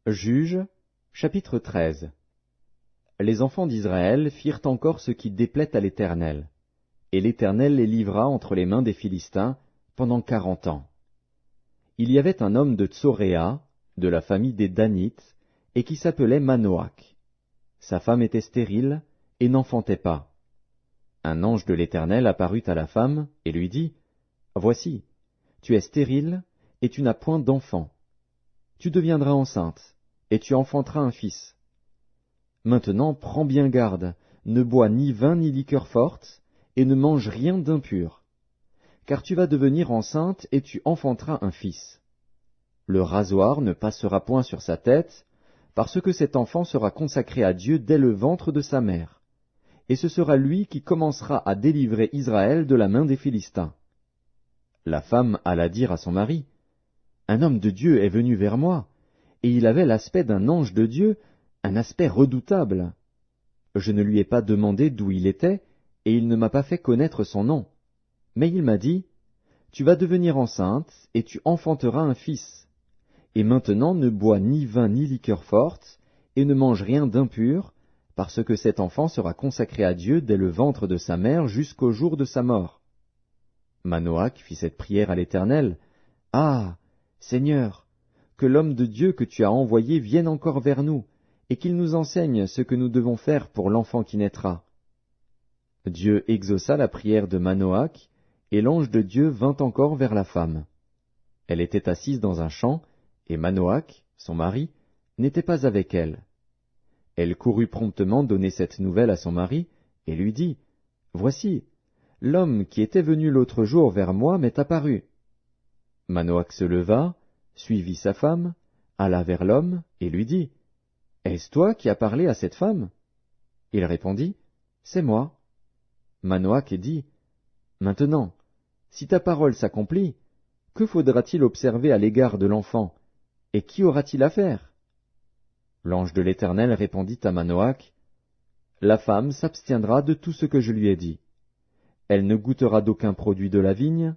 Juges, chapitre 13. Les enfants d'Israël firent encore ce qui déplaît à l'Éternel, et l'Éternel les livra entre les mains des Philistins pendant 40 ans. Il y avait un homme de Tsoréa, de la famille des Danites, et qui s'appelait Manoach. Sa femme était stérile et n'enfantait pas. Un ange de l'Éternel apparut à la femme et lui dit, « Voici, tu es stérile et tu n'as point d'enfant. Tu deviendras enceinte, et tu enfanteras un fils. Maintenant prends bien garde, ne bois ni vin ni liqueur forte, et ne mange rien d'impur. Car tu vas devenir enceinte et tu enfanteras un fils. Le rasoir ne passera point sur sa tête, parce que cet enfant sera consacré à Dieu dès le ventre de sa mère. Et ce sera lui qui commencera à délivrer Israël de la main des Philistins. » La femme alla dire à son mari, « Un homme de Dieu est venu vers moi, et il avait l'aspect d'un ange de Dieu, un aspect redoutable. Je ne lui ai pas demandé d'où il était, et il ne m'a pas fait connaître son nom. Mais il m'a dit, « Tu vas devenir enceinte, et tu enfanteras un fils. Et maintenant ne bois ni vin ni liqueur forte, et ne mange rien d'impur, parce que cet enfant sera consacré à Dieu dès le ventre de sa mère jusqu'au jour de sa mort. » Manoach fit cette prière à l'Éternel, « Ah, Seigneur, que l'homme de Dieu que tu as envoyé vienne encore vers nous, et qu'il nous enseigne ce que nous devons faire pour l'enfant qui naîtra. » Dieu exauça la prière de Manoach, et l'ange de Dieu vint encore vers la femme. Elle était assise dans un champ, et Manoach, son mari, n'était pas avec elle. Elle courut promptement donner cette nouvelle à son mari, et lui dit, « Voici, l'homme qui était venu l'autre jour vers moi m'est apparu. » Manoach se leva, suivit sa femme, alla vers l'homme, et lui dit, « Est-ce toi qui as parlé à cette femme ?» Il répondit, « C'est moi. » Manoach dit, « Maintenant, si ta parole s'accomplit, que faudra-t-il observer à l'égard de l'enfant, et qui aura-t-il à faire ?» L'ange de l'Éternel répondit à Manoach, « La femme s'abstiendra de tout ce que je lui ai dit. Elle ne goûtera d'aucun produit de la vigne,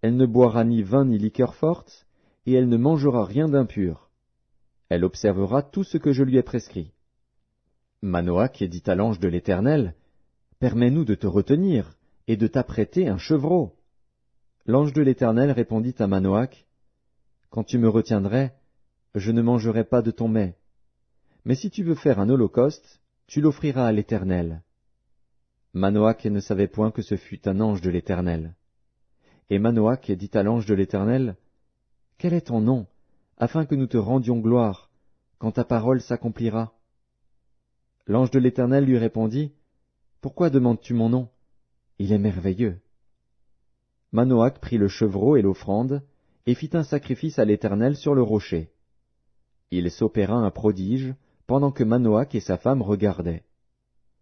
elle ne boira ni vin ni liqueur forte, et elle ne mangera rien d'impur. Elle observera tout ce que je lui ai prescrit. » Manoach dit à l'ange de l'Éternel, « Permets-nous de te retenir, et de t'apprêter un chevreau. » L'ange de l'Éternel répondit à Manoach, « Quand tu me retiendrais, je ne mangerai pas de ton mets. Mais si tu veux faire un holocauste, tu l'offriras à l'Éternel. » Manoach ne savait point que ce fût un ange de l'Éternel. Et Manoach dit à l'ange de l'Éternel, « Quel est ton nom, afin que nous te rendions gloire, quand ta parole s'accomplira ?» L'ange de l'Éternel lui répondit, « Pourquoi demandes-tu mon nom? Il est merveilleux. » Manoach prit le chevreau et l'offrande, et fit un sacrifice à l'Éternel sur le rocher. Il s'opéra un prodige, pendant que Manoach et sa femme regardaient.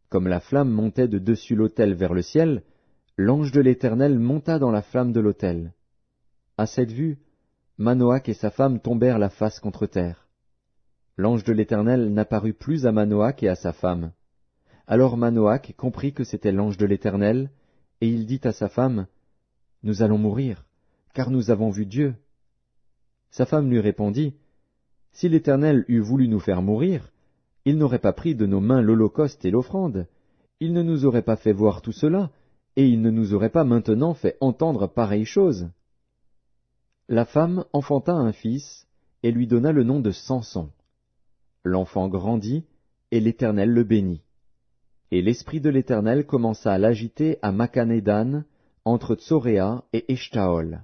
Comme la flamme montait de dessus l'autel vers le ciel, l'ange de l'Éternel monta dans la flamme de l'autel. À cette vue, Manoach et sa femme tombèrent la face contre terre. L'ange de l'Éternel n'apparut plus à Manoach et à sa femme. Alors Manoach comprit que c'était l'ange de l'Éternel, et il dit à sa femme, « Nous allons mourir, car nous avons vu Dieu. » Sa femme lui répondit, « Si l'Éternel eût voulu nous faire mourir, il n'aurait pas pris de nos mains l'holocauste et l'offrande, il ne nous aurait pas fait voir tout cela, et il ne nous aurait pas maintenant fait entendre pareille chose. » La femme enfanta un fils, et lui donna le nom de Samson. L'enfant grandit, et l'Éternel le bénit. Et l'Esprit de l'Éternel commença à l'agiter à Makhanedan, entre Tsoréa et Eshtaol.